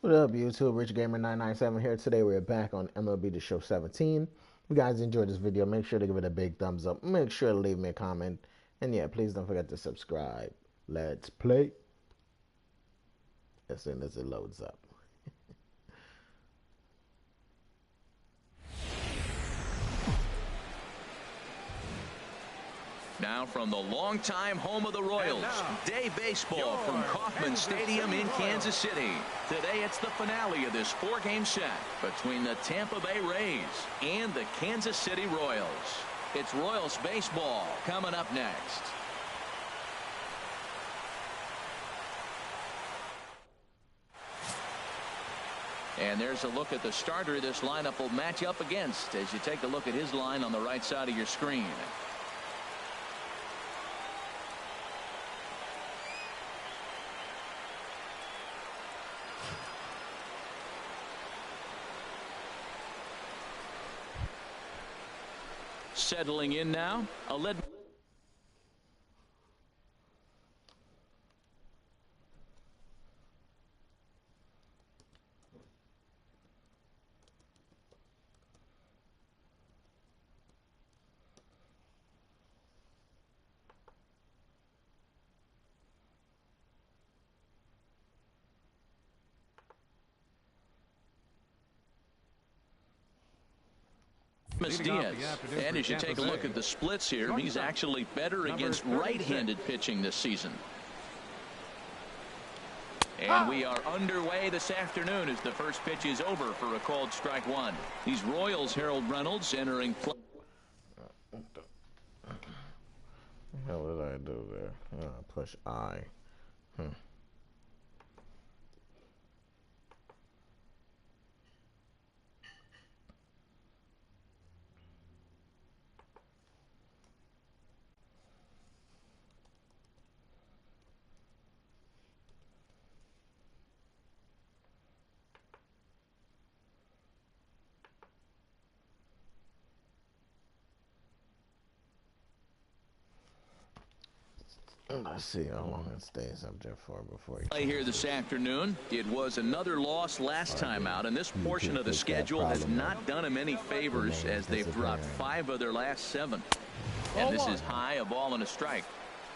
What up, YouTube? Rich Gamer 997 here. Today we're back on MLB The Show 17. If you guys enjoyed this video, make sure to give it a big thumbs up. Make sure to leave me a comment. And yeah, please don't forget to subscribe. Let's play. As soon as it loads up. Now from the longtime home of the Royals, day baseball from Kauffman Stadium in Kansas City. Today it's the finale of this four-game set between the Tampa Bay Rays and the Kansas City Royals. It's Royals baseball coming up next. And there's a look at the starter this lineup will match up against as you take a look at his line on the right side of your screen. Settling in now, a lead. Diaz. And as you take a look at the splits here, he's actually better against right-handed pitching this season. And we are underway this afternoon as the first pitch is over for a called strike one. These Royals, Harold Reynolds entering play. What the hell did I do there? Push I. Let's see how long it stays up there for before he play here this afternoon. It was another loss last time out, and this portion of the schedule has not done him any favors as they've dropped 5 of their last 7. And this is high, a ball and a strike.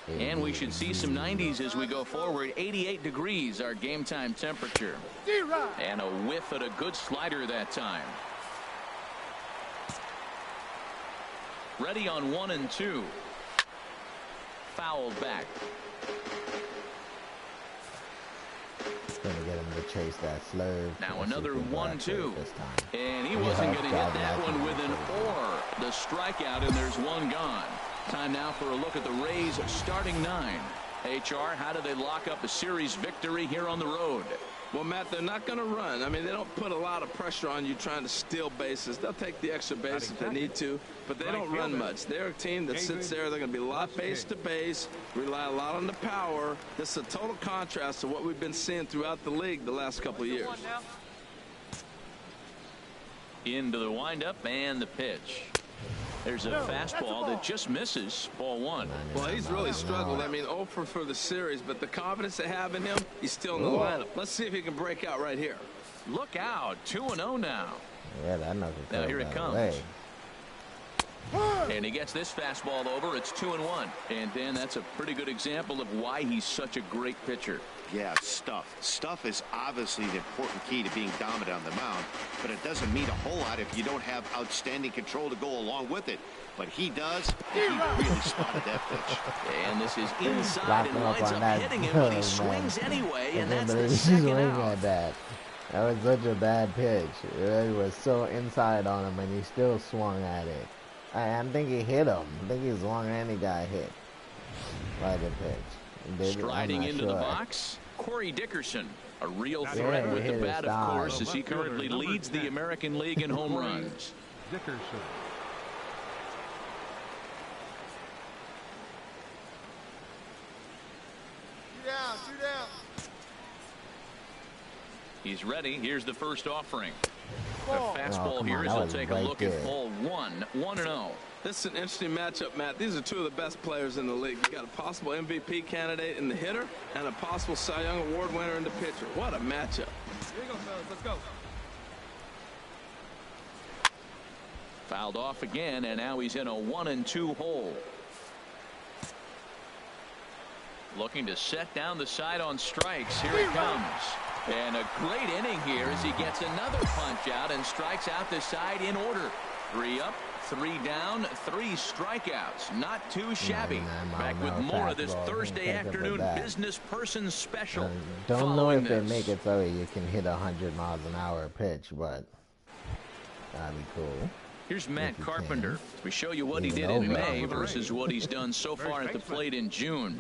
And we should see some 90s as we go forward. 88 degrees our game time temperature. And a whiff at a good slider that time. Ready on 1 and 2. Fouled back. Gonna get him to chase that slurve. Now another 1-2. And he wasn't going to hit that one with an or. The strikeout, and there's one gone. Time now for a look at the Rays starting 9. HR, how do they lock up a series victory here on the road? Well, Matt, they're not going to run. I mean, they don't put a lot of pressure on you trying to steal bases. They'll take the extra base if they need to, but they don't run much. They're a team that sits there. They're going to be a lot base to base, rely a lot on the power. This is a total contrast to what we've been seeing throughout the league the last couple of years. Into the windup and the pitch. There's a fastball that just misses. Ball 1. Well, he's really struggled. I mean, 0 for the series, but the confidence they have in him, he's still in the lineup. Let's see if he can break out right here. Look out. 2-0 now. Yeah, that knows it. Now here it comes. And he gets this fastball over. It's 2-1. And then that's a pretty good example of why he's such a great pitcher. Yeah, stuff is obviously the important key to being dominant on the mound, but it doesn't mean a whole lot if you don't have outstanding control to go along with it. But he does. He really spotted that pitch. And this is inside and winds up hitting him, but he swings anyway, and that's the second out. That was such a bad pitch. It was so inside on him, and he still swung at it. I think he hit him. I think he swung and he got hit by the pitch. Striding into the box, Corey Dickerson, a real threat with the bat, of course, as he currently leads the American League in home runs. Dickerson. Two down. He's ready. Here's the first offering. The fastball here as on, he'll take a look at ball 1-0. This is an interesting matchup, Matt. These are two of the best players in the league. You got a possible MVP candidate in the hitter and a possible Cy Young Award winner in the pitcher. What a matchup. Here you go, fellas. Let's go. Fouled off again, and now he's in a 1-2 hole. Looking to set down the side on strikes. Here it comes. And a great inning here as he gets another punch out and strikes out the side in order. 3 up, 3 down, 3 strikeouts. Not too shabby. Back with more of this Thursday afternoon business person special. Don't know if they make it so you can hit 100 miles an hour pitch, but that'd be cool. Here's Matt Carpenter. We show you what he did in May versus what he's done so far at the plate in June.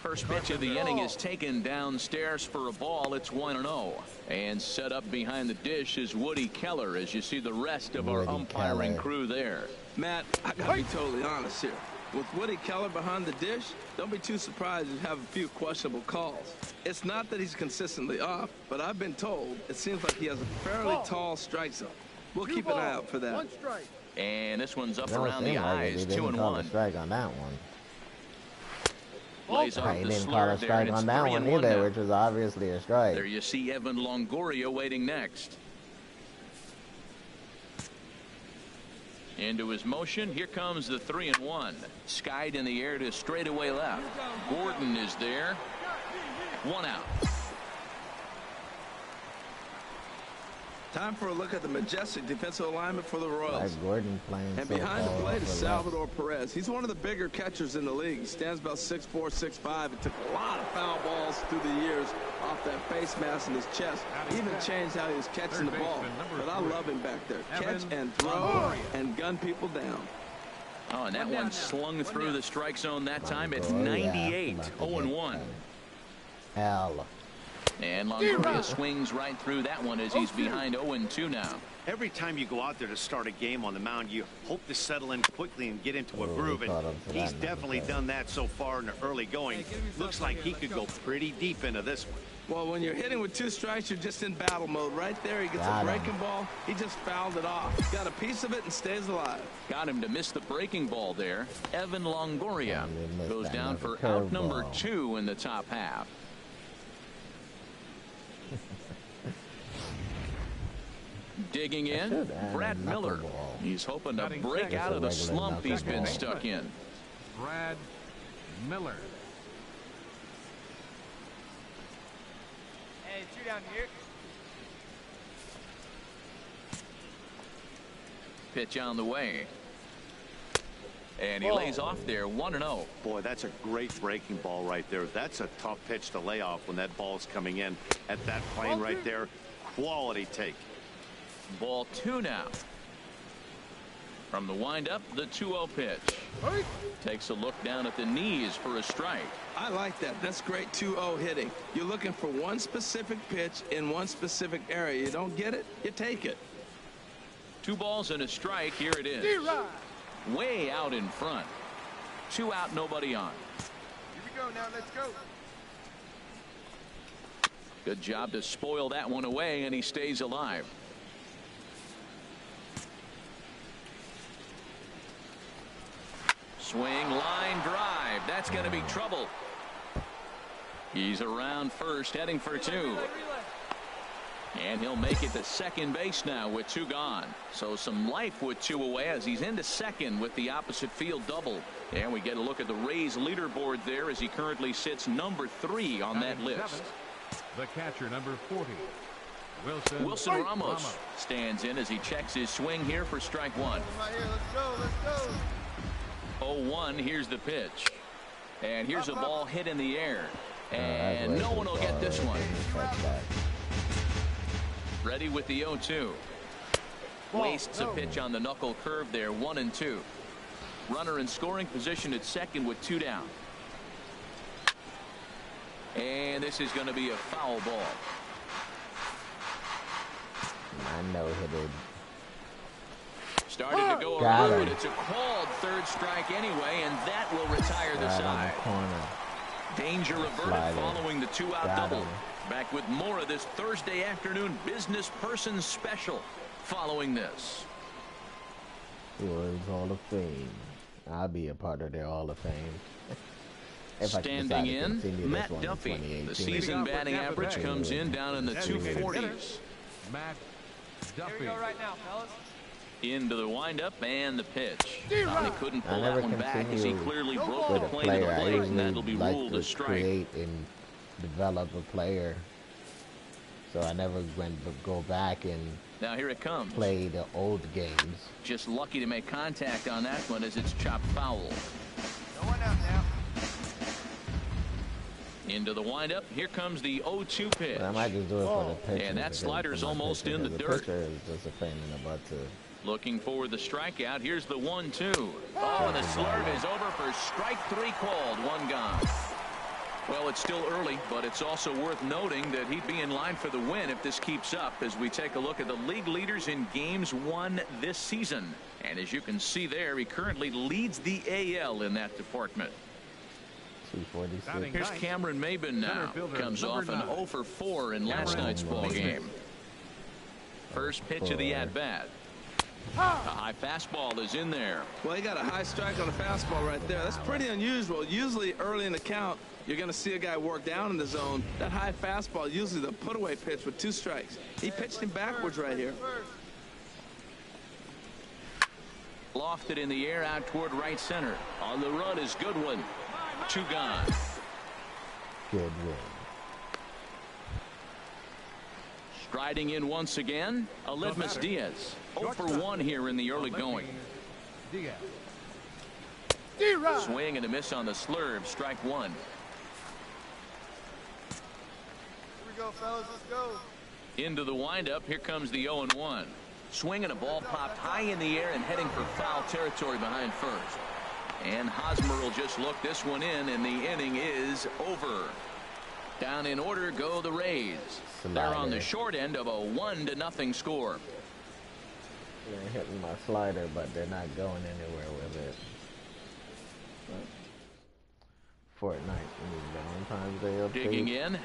First pitch of the inning is taken downstairs for a ball. It's 1-0. And set up behind the dish is Woody Keller as you see the rest of our umpiring crew there. Matt, I got to be totally honest here. With Woody Keller behind the dish, don't be too surprised if you have a few questionable calls. It's not that he's consistently off, but I've been told it seems like he has a fairly tall strike zone. We'll keep an eye out for that. 1 strike. And this one's up around the eyes. 2-1. Strike on that one. Lays off He the didn't call a slurve strike there, on that one either, which was obviously a strike. There you see Evan Longoria waiting next. Into his motion. Here comes the 3-1. Skied in the air to straightaway left. Gordon is there. 1 out. Time for a look at the majestic defensive alignment for the Royals. Like Gordon playing And so behind the far plate is off the Salvador Perez. He's one of the bigger catchers in the league. He stands about 6'4", 6'5". It took a lot of foul balls through the years off that face mask in his chest. He even changed how he was catching the ball. But I love him back there. Catch and throw and gun people down. Oh, and that one slung through the strike zone that time. It's 98, 0-1. Hell. And Longoria swings right through that one as he's behind 0-2 now. Every time you go out there to start a game on the mound, you hope to settle in quickly and get into a groove. And he's definitely done that so far in the early going. Looks like he could go pretty deep into this one. Well, when you're hitting with 2 strikes, you're just in battle mode. Right there, he gets a breaking ball. He just fouled it off. Got a piece of it and stays alive. Got him to miss the breaking ball there. Evan Longoria goes down for out number 2 in the top half. Digging in, Brad Miller. He's hoping to break out of the slump he's been stuck in. Brad Miller. Hey, 2 down here. Pitch on the way. And he lays off there, 1-0. Boy, that's a great breaking ball right there. That's a tough pitch to lay off when that ball's coming in at that plane right there. Quality take. Ball 2 now. From the windup, the 2-0 pitch. Takes a look down at the knees for a strike. I like that. That's great 2-0 hitting. You're looking for one specific pitch in one specific area. You don't get it, you take it. 2 balls and a strike. Here it is. Way out in front. 2 out, nobody on. Here we go now. Let's go. Good job to spoil that one away, and he stays alive. Swing, line drive. That's going to be trouble. He's around first, heading for 2. And he'll make it to second base now with 2 gone. So some life with 2 away as he's into second with the opposite field double. And we get a look at the Rays leaderboard there as he currently sits number 3 on that list. The catcher, number 40. Wilson Ramos stands in as he checks his swing here for strike 1. Let's go. 0-1. Here's the pitch. And here's a ball hit in the air. And no one will get this one. Ready with the 0-2. Wastes a pitch on the knuckle curve there. 1-2. Runner in scoring position at second with 2 down. And this is going to be a foul ball. I know he did. Started to go around, but it's a called 3rd strike anyway, and that will retire the side. Danger averted following the two-out double. Back with more of this Thursday afternoon business person special following this. Words Hall of Fame. I'll be a part of their Hall of Fame. Standing in, Matt Duffy. The season batting average comes in down in the 240s. Matt Duffy. Here we go right now, fellas. Into the windup and the pitch. He couldn't pull that one back as he clearly broke the plane to the leg, and that'll be ruled a strike. Create and develop a player, so I never went to go back and now here it comes. Play the old games. Just lucky to make contact on that one as it's chopped foul. No one out now. Into the windup. Here comes the 0-2 pitch. But I might just do it for the pitcher. And that slider's almost in the dirt. Pitcher is just a pain in the butt to. Looking for the strikeout. Here's the 1-2. Oh, and the slurve is over for strike 3 called. One gone. Well, it's still early, but it's also worth noting that he'd be in line for the win if this keeps up as we take a look at the league leaders in games won this season. And as you can see there, he currently leads the AL in that department. 246. Here's Cameron Maben now. Comes off an 0 for 4 in last night's ball game. First pitch of the at-bat. A high fastball is in there. Well, he got a high strike on a fastball right there. That's pretty unusual. Usually early in the count, you're going to see a guy work down in the zone. That high fastball, usually the put-away pitch with 2 strikes. He pitched him backwards right here. Lofted in the air out toward right center. On the run is Goodwin. 2 gone. Good win. Striding in once again, Aledmus Diaz. 0 for 1 here in the early going. Diaz. Swing and a miss on the slurve. Strike 1. Here we go, fellas. Let's go. Into the windup. Here comes the 0-1. Swing and a ball popped high in the air and heading for foul territory behind first. And Hosmer will just look this one in, and the inning is over. Down in order go the Rays. They're on the short end of a 1-0 score. They're hitting my slider, but they're not going anywhere with it. Fortnite. Valentine's Day update. Digging in,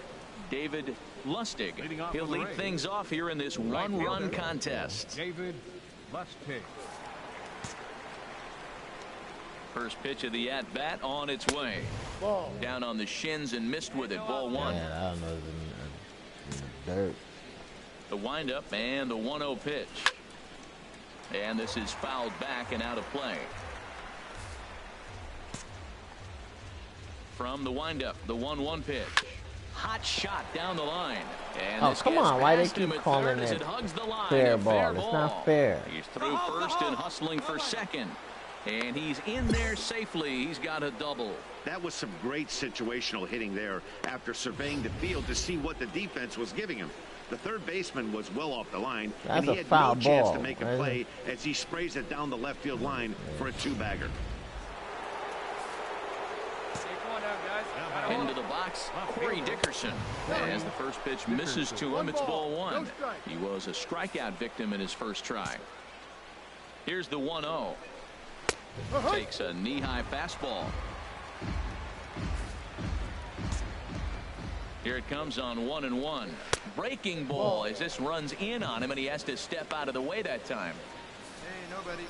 David Lustig. He'll lead things off here in this one-run contest. David Lustig. First pitch of the at-bat on its way. Ball. Down on the shins and missed with it. Ball 1. Man, I don't know. In the dirt. The windup and the 1-0 pitch. And this is fouled back and out of play. From the windup, the 1-1 pitch. Hot shot down the line. And oh, come on. Why they keep calling it fair ball? It's not fair. He's through first and hustling for second. And he's in there safely. He's got a double. That was some great situational hitting there after surveying the field to see what the defense was giving him. The third baseman was well off the line, and he had no chance to make a play as he sprays it down the left field line for a 2-bagger. Into the box, Corey Dickerson. And the first pitch misses to him. It's ball 1. He was a strikeout victim in his first try. Here's the 1-0. Takes a knee-high fastball. Here it comes on 1-1. Breaking ball as this runs in on him, and he has to step out of the way that time. Hey, nobody.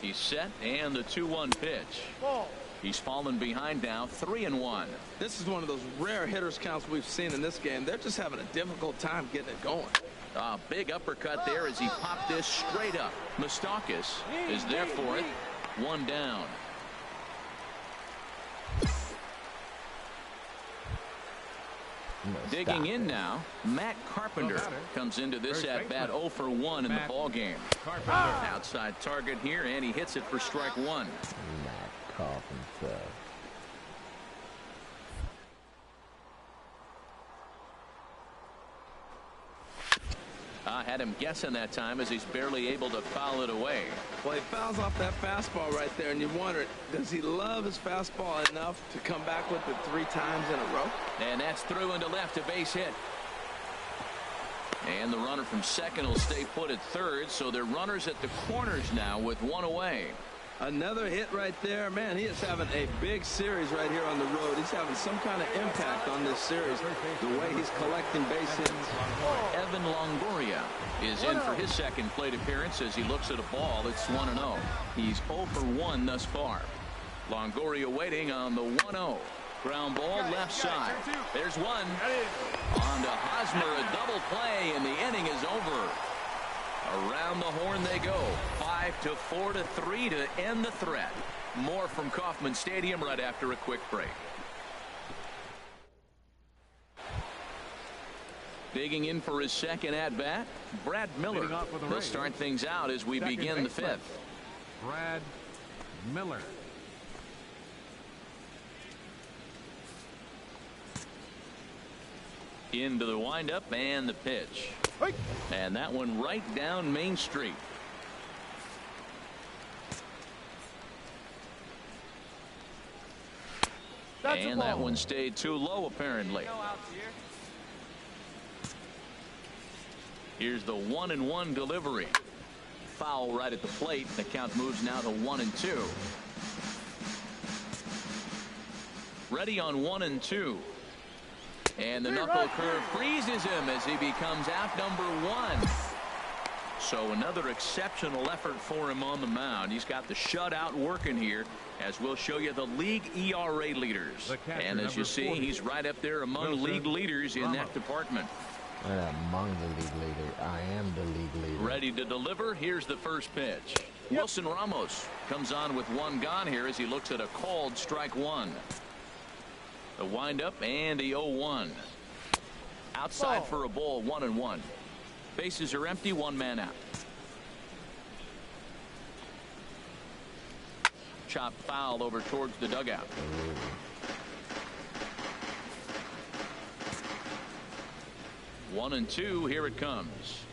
He's set, and the 2-1 pitch. He's fallen behind now, 3-1. This is one of those rare hitters counts we've seen in this game. They're just having a difficult time getting it going. A big uppercut there as he popped this straight up. Moustakas is there for it. 1 down. Digging in now, Matt Carpenter comes into this at-bat 0 for 1 in the ballgame. Outside target here, and he hits it for strike 1. Matt Carpenter. Had him guessing that time as he's barely able to foul it away. Well, he fouls off that fastball right there, and you wonder, does he love his fastball enough to come back with it 3 times in a row? And that's through into left, a base hit. And the runner from second will stay put at third, so they're runners at the corners now with 1 away. Another hit right there. Man, he is having a big series right here on the road. He's having some kind of impact on this series, the way he's collecting base hits. Evan Longoria is in for his second plate appearance as he looks at a ball. It's 1-0. He's 0 for 1 thus far. Longoria waiting on the 1-0. Ground ball left side. There's one. On to Hosmer, a double play, and the inning is over. Around the horn they go. 5-4 to 3 to end the threat. More from Kauffman Stadium right after a quick break. Digging in for his second at-bat, Brad Miller. He'll start things out as we begin the fifth. Brad Miller. Into the windup and the pitch. And that one right down Main Street. And that one stayed too low apparently. Here's the 1-1 delivery. Foul right at the plate. The count moves now to 1-2. Ready on 1-2. And the knuckle curve freezes him as he becomes out number 1. So another exceptional effort for him on the mound. He's got the shutout working here, as we'll show you the league ERA leaders. And as you see, he's right up there among league leaders in that department. Among the league leader. I am the league leader. Ready to deliver. Here's the first pitch. Wilson Ramos comes on with one gone here as he looks at a called strike one. The windup and the 0-1. Outside for a ball, 1-1. Bases are empty, one man out. Chop foul over towards the dugout. 1-2, here it comes.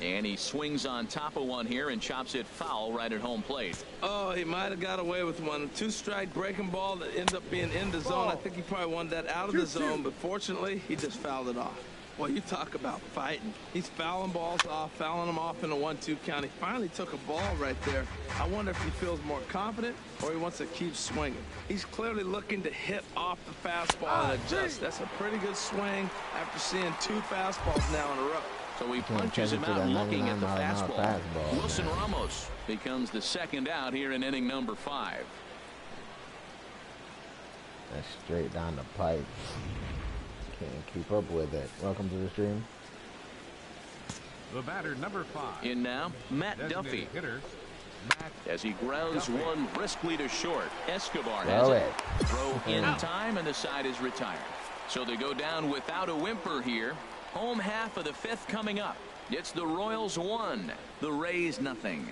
And he swings on top of one here and chops it foul right at home plate. Oh, he might have got away with one. 2-strike breaking ball that ends up being in the zone. I think he probably wanted that out of the zone, but fortunately, he just fouled it off. Well, you talk about fighting. He's fouling balls off, fouling them off in a 1-2 count. He finally took a ball right there. I wonder if he feels more confident or he wants to keep swinging. He's clearly looking to hit off the fastball and adjust. That's a pretty good swing after seeing 2 fastballs now in a row. So he punches him out looking at the fastball. Wilson Ramos becomes the second out here in inning number 5. That's straight down the pipe. Can't keep up with it. Welcome to the stream. The batter, number 5. In now, Matt Duffy. Hitter, as he grounds one briskly to short. Escobar has it. Throw in time, and the side is retired. So they go down without a whimper here. Home half of the 5th coming up. It's the Royals 1, the Rays nothing.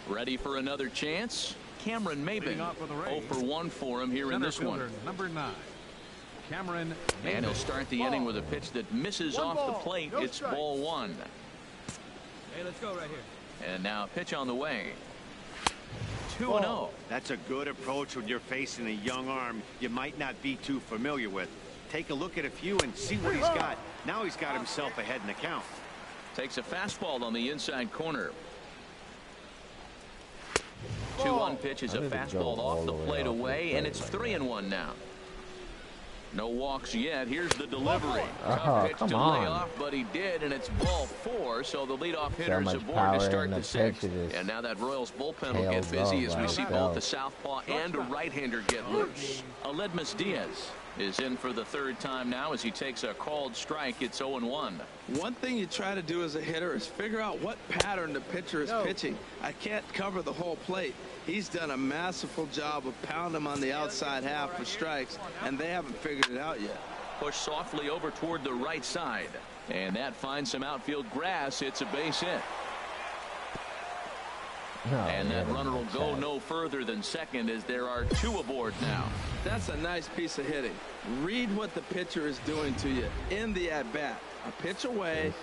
Ready for another chance? Cameron Maybin. 0 for 1 for him here in this one. Number 9. Cameron Maybin. And he'll start the inning with a pitch that misses off the plate. It's ball 1. Hey, let's go right here. And now a pitch on the way. 2-0. That's a good approach when you're facing a young arm you might not be too familiar with. Take a look at a few and see what he's got. Now he's got himself ahead in the count. Takes a fastball on the inside corner. 2-1 pitch is a fastball off the plate away, and it's 3-1 now. No walks yet. Here's the delivery. Tough pitch to lay off, but he did, and it's ball 4. So the leadoff hitter's aboard to start the 6th. And now that Royals bullpen will get busy as we see both the southpaw and a right-hander get loose. Aledmus Diaz is in for the 3rd time now as he takes a called strike. It's 0-1. One thing you try to do as a hitter is figure out what pattern the pitcher is pitching. I can't cover the whole plate. He's done a masterful job of pounding him on the outside half for strikes, and they haven't figured it out yet. Push softly over toward the right side, and that finds some outfield grass. It's a base hit. And that runner will go no further than second as there are 2 aboard now. That's a nice piece of hitting. Read what the pitcher is doing to you in the at-bat. A pitch away,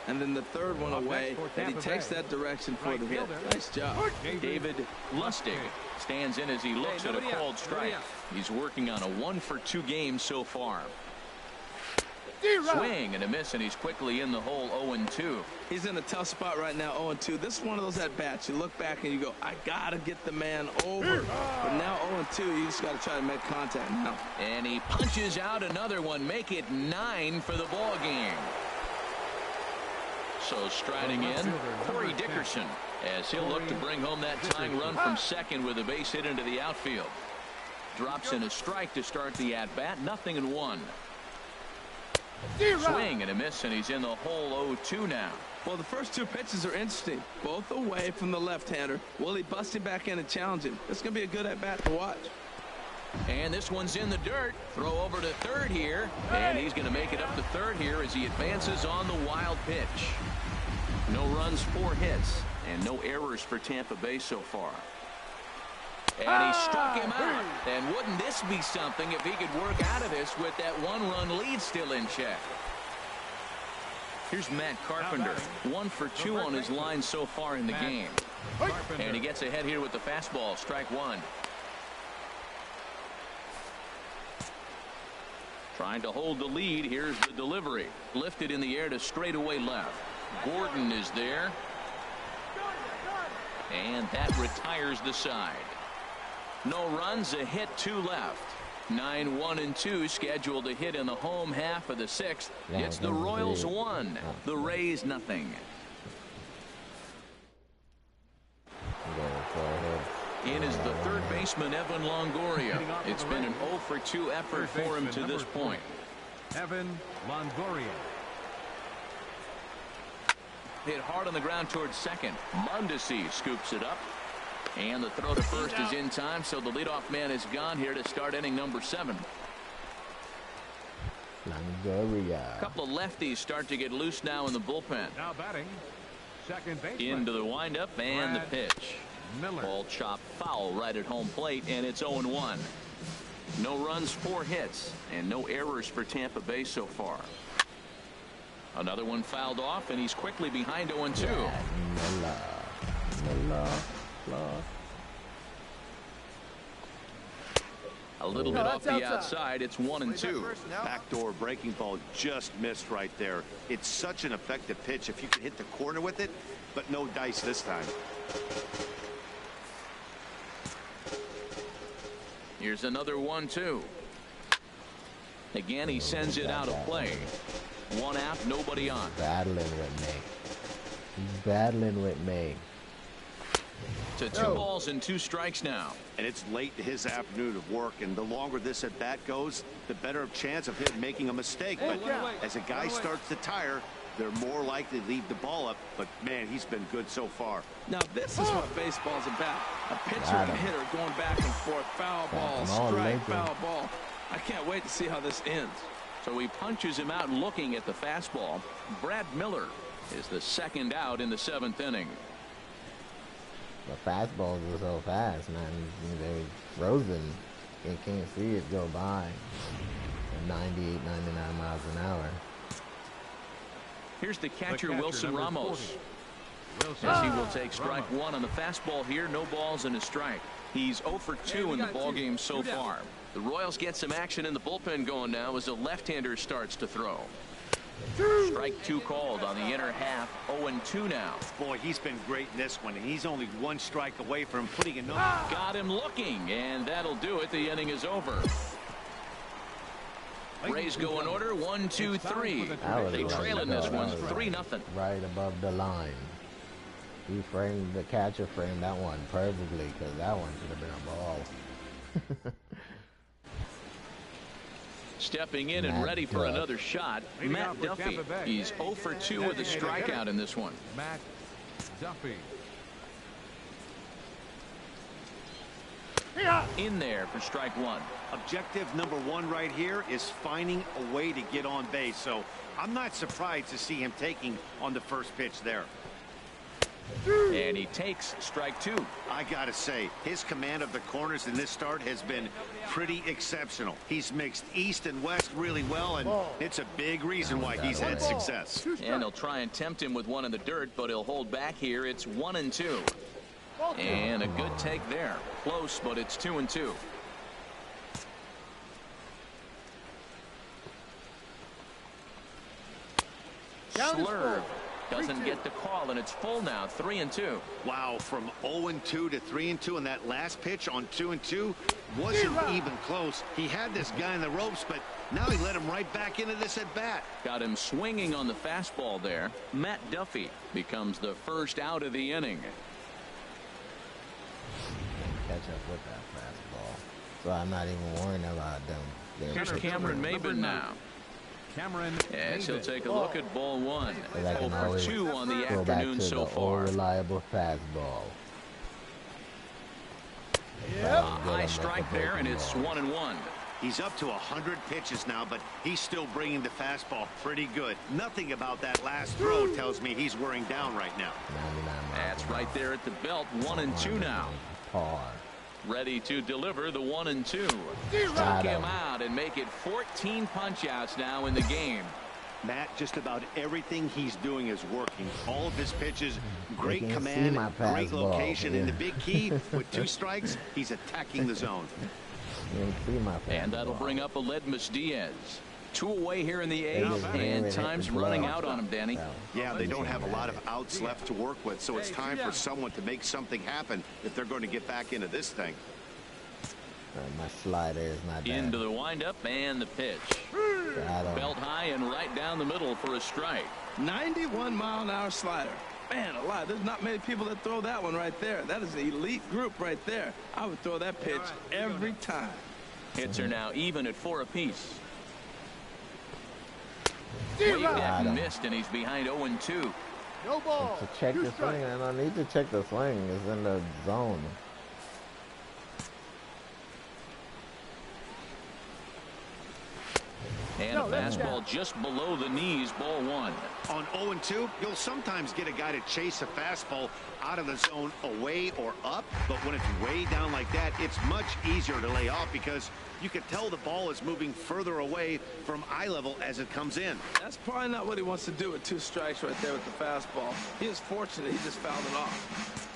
and then the 3rd one away, and he takes that direction for the hit. Nice job. David Lustig stands in as he looks at a called strike. He's working on a 1-for-2 game so far. Swing and a miss, and he's quickly in the hole. 0-2. He's in a tough spot right now. 0-2. This is one of those at bats. You look back and you go, I gotta get the man over. But now 0-2. You just gotta try to make contact now. And he punches out another one. Make it 9 for the ball game. So striding in, Corey Dickerson, as he'll look to bring home that tying run from second with a base hit into the outfield. Drops in a strike to start the at-bat. 0-1. Swing and a miss, and he's in the hole. 0-2 now. Well, the first two pitches are interesting. Both away from the left-hander. Will he bust him back in and challenge him? It's going to be a good at-bat to watch. And this one's in the dirt. Throw over to third here. And he's going to make it up to third here as he advances on the wild pitch. No runs, 4 hits, and no errors for Tampa Bay so far. And he struck him out. And wouldn't this be something if he could work out of this with that 1-run lead still in check? Here's Matt Carpenter. 1 for 2 on his line so far in the game. And he gets ahead here with the fastball. Strike 1. Trying to hold the lead. Here's the delivery. Lifted in the air to straightaway left. Gordon is there. And that retires the side. No runs, a hit, 2 left. 9-1-2 scheduled to hit in the home half of the 6th. It's the Royals 1, the Rays nothing. In is the third baseman, Evan Longoria. It's been an 0 for 2 effort for him to this point. Evan Longoria. Hit hard on the ground towards second. Mondesi scoops it up. And the throw to first is in time, so the leadoff man is gone here to start inning number 7. Longoria. A couple of lefties start to get loose now in the bullpen. Now batting, second baseman. Into the windup and the pitch. Miller. Ball chopped foul right at home plate, and it's 0-1. No runs, 4 hits, and no errors for Tampa Bay so far. Another one fouled off, and he's quickly behind 0-2. A little bit off the outside. It's 1-2. Backdoor breaking ball just missed right there. It's such an effective pitch if you can hit the corner with it, but no dice this time. Here's another 1-2. Again, he sends it out of play. 1 out, nobody on. Battling with me. He's battling with me. To 2 balls and 2 strikes now. And it's late in his afternoon of work, and the longer this at bat goes, the better chance of him making a mistake. But as a guy starts to tire, they're more likely to leave the ball up. But man, he's been good so far. Now this is what baseball's about. A pitcher and a hitter going back and forth. Foul ball, strike, foul ball. I can't wait to see how this ends. So he punches him out looking at the fastball. Brad Miller is the second out in the 7th inning. The fastballs are so fast, man. They're frozen. You can't see it go by at 98, 99 miles an hour. Here's the catcher Wilson Ramos. As he will take strike 1 on the fastball here. No balls and a strike. He's 0 for 2 in the ballgame so far. The Royals get some action in the bullpen going now as a left-hander starts to throw. Strike 2 called on the inner half. 0-2 now. Boy, he's been great in this one, and he's only 1 strike away from putting a no. Got him looking, and that'll do it. The inning is over. Rays go in order. 1, 2, 3. They trail in this one 3-0. Right above the line. He framed, the catcher framed that one perfectly, because that one should have been a ball. Stepping in and ready for another shot, Matt Duffy. He's 0 for 2 with a strikeout in this one. Matt Duffy. In there for strike 1. Objective number 1 right here is finding a way to get on base. So I'm not surprised to see him taking on the first pitch there. And he takes strike 2. I gotta say, his command of the corners in this start has been pretty exceptional. He's mixed east and west really well, and it's a big reason why he's had success. And he'll try and tempt him with one in the dirt, but he'll hold back here. It's 1-2. And a good take there. Close, but it's 2-2. Slurve doesn't get the call, and it's full now, 3-2. Wow, from 0-2 to 3-2, and that last pitch on 2-2 wasn't even close. He had this guy in the ropes, but now he let him right back into this at bat. Got him swinging on the fastball there. Matt Duffy becomes the first out of the inning. Catch up with that fastball, so I'm not even worrying about them. Here's Cameron Maben now. Cameron. Yes, he'll take a look at ball one. I can always 2 on the go back afternoon to so the far. old reliable fastball. High strike there, and it's 1-1. He's up to 100 pitches now, but he's still bringing the fastball pretty good. Nothing about that last throw tells me he's wearing down right now. That's right there at the belt. 1-2 now. Par. Ready to deliver the 1-2. Strike him out and make it 14 punch-outs now in the game. Matt, just about everything he's doing is working. All of his pitches, great You can see command, my great fastball, location, yeah. and the big key, with 2 strikes, he's attacking the zone. You can see my fastball. And that'll bring up Aledmys Diaz. 2 away here in the 8th, and time's hit the running glove. out on him, Danny. Yeah, they don't have a lot of outs left to work with, so it's time for someone to make something happen if they're going to get back into this thing. My slider is not bad. Into the windup and the pitch. Belt high and right down the middle for a strike. 91-mile-an-hour slider. Man alive, there's not many people that throw that one right there. That is an elite group right there. I would throw that pitch every time. Hits are now even at 4 apiece. Waved at and missed, and he's behind 0-2. No ball. To check the swing, I don't need to check the swing. It's in the zone. And a fastball just below the knees, ball 1. On 0-2, you'll sometimes get a guy to chase a fastball out of the zone away or up, but when it's way down like that, it's much easier to lay off because you can tell the ball is moving further away from eye level as it comes in. That's probably not what he wants to do with 2 strikes right there with the fastball. He is fortunate he just fouled it off.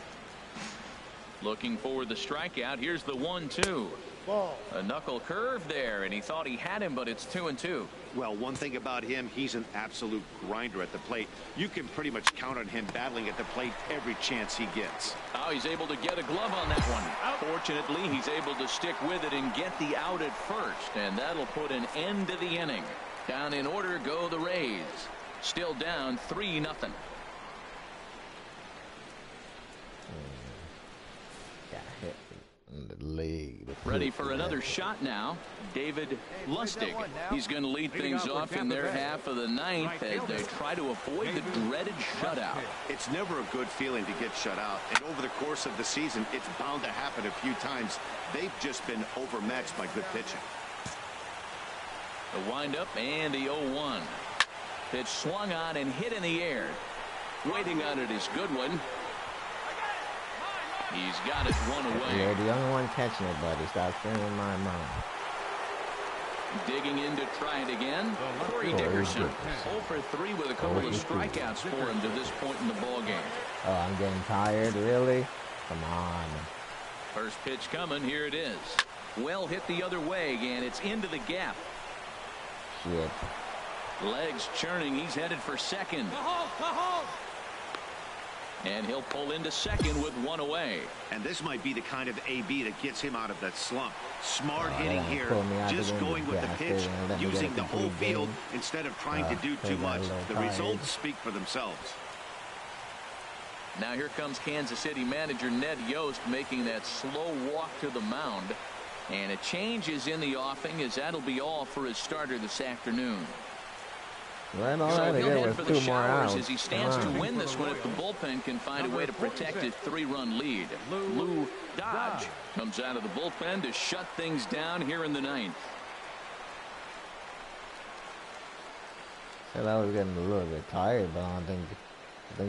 Looking for the strikeout. Here's the 1-2. Ball. A knuckle curve there, and he thought he had him, but it's 2-2. Well, one thing about him, he's an absolute grinder at the plate. You can pretty much count on him battling at the plate every chance he gets. Oh, he's able to get a glove on that one. Fortunately, he's able to stick with it and get the out at first, and that'll put an end to the inning. Down in order go the Rays. Still down 3-0. Got hit in the leg. Ready for another shot now. David Lustig. He's going to lead things off in their half of the 9th as they try to avoid the dreaded shutout. It's never a good feeling to get shut out, and over the course of the season, it's bound to happen a few times. They've just been overmatched by good pitching. The windup and the 0-1. Pitch swung on and hit in the air. Waiting on it is Goodwin. He's got it 1 away. You're the only one catching it, buddy. Stop spending my money. Digging in to try it again. Corey Dickerson. 0 for 3 with a couple of strikeouts for him to this point in the ball game. Oh, I'm getting tired. Really? Come on. First pitch coming. Here it is. Well hit the other way, and it's into the gap. Shit. Legs churning. He's headed for second. And he'll pull into second with 1 away. And this might be the kind of AB that gets him out of that slump. Smart hitting yeah, here, pull me out just the going with the gas pitch, station and let me get using a the whole complete field game. instead of trying to do I too got a much. little The tired. results speak for themselves. Now here comes Kansas City manager Ned Yost making that slow walk to the mound. And a change is in the offing, as that'll be all for his starter this afternoon. Right on. So he'll There head was for 2 the more showers outs. as he stands to Come on. win this one if the bullpen can find a way to protect his 3-run lead. Lou Dodge comes out of the bullpen to shut things down here in the 9th. Said I was getting a little bit tired, but I think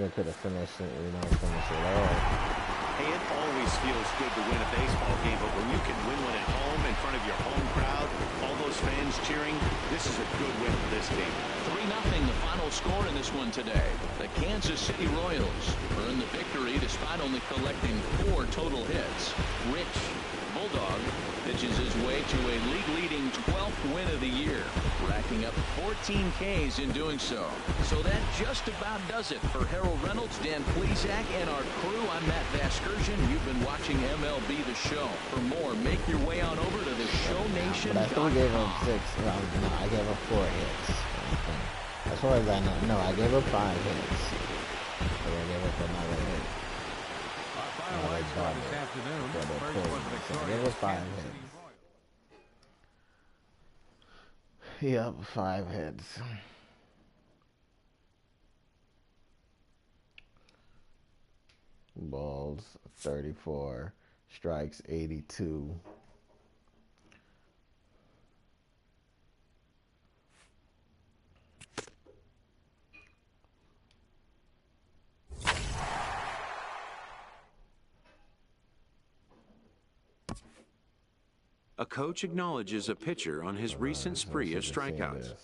I could have finished it, finish it off. Hey, it always feels good to win a baseball game, but when you can win one at home in front of your home crowd, all those fans cheering, this is a good win for this team. 3-0 the final score in this one today. The Kansas City Royals earn the victory despite only collecting 4 total hits. Rich Bulldog pitches his way way to a league-leading 12th win of the year, racking up 14 Ks in doing so. So that just about does it for Harold Reynolds, Dan Plesac, and our crew. I'm Matt Vasgersian. You've been watching MLB The Show. For more, make your way on over to theshownation.com. But I still gave up 6. No, I gave up 4 hits. As far as I know, no, I gave up 5 hits. But I gave up another hit. Final lights for this afternoon. First was victorious. It was 5 hits. Yep, 5 hits. Balls 34, strikes 82. A coach acknowledges a pitcher on his recent spree of strikeouts.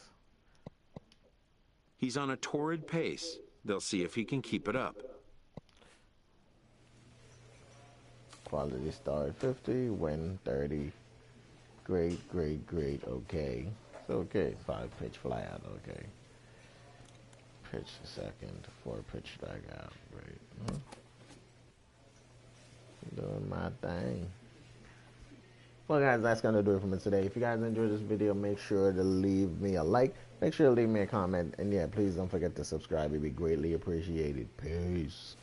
He's on a torrid pace. They'll see if he can keep it up. Quality start 50, win 30. Great, okay. It's okay. 5 pitch fly out, okay. Pitch the second, 4 pitch strikeout. Great. Doing my thing. Well, guys, that's going to do it for me today. If you guys enjoyed this video, make sure to leave me a like. Make sure to leave me a comment. And, yeah, please don't forget to subscribe. It'd be greatly appreciated. Peace.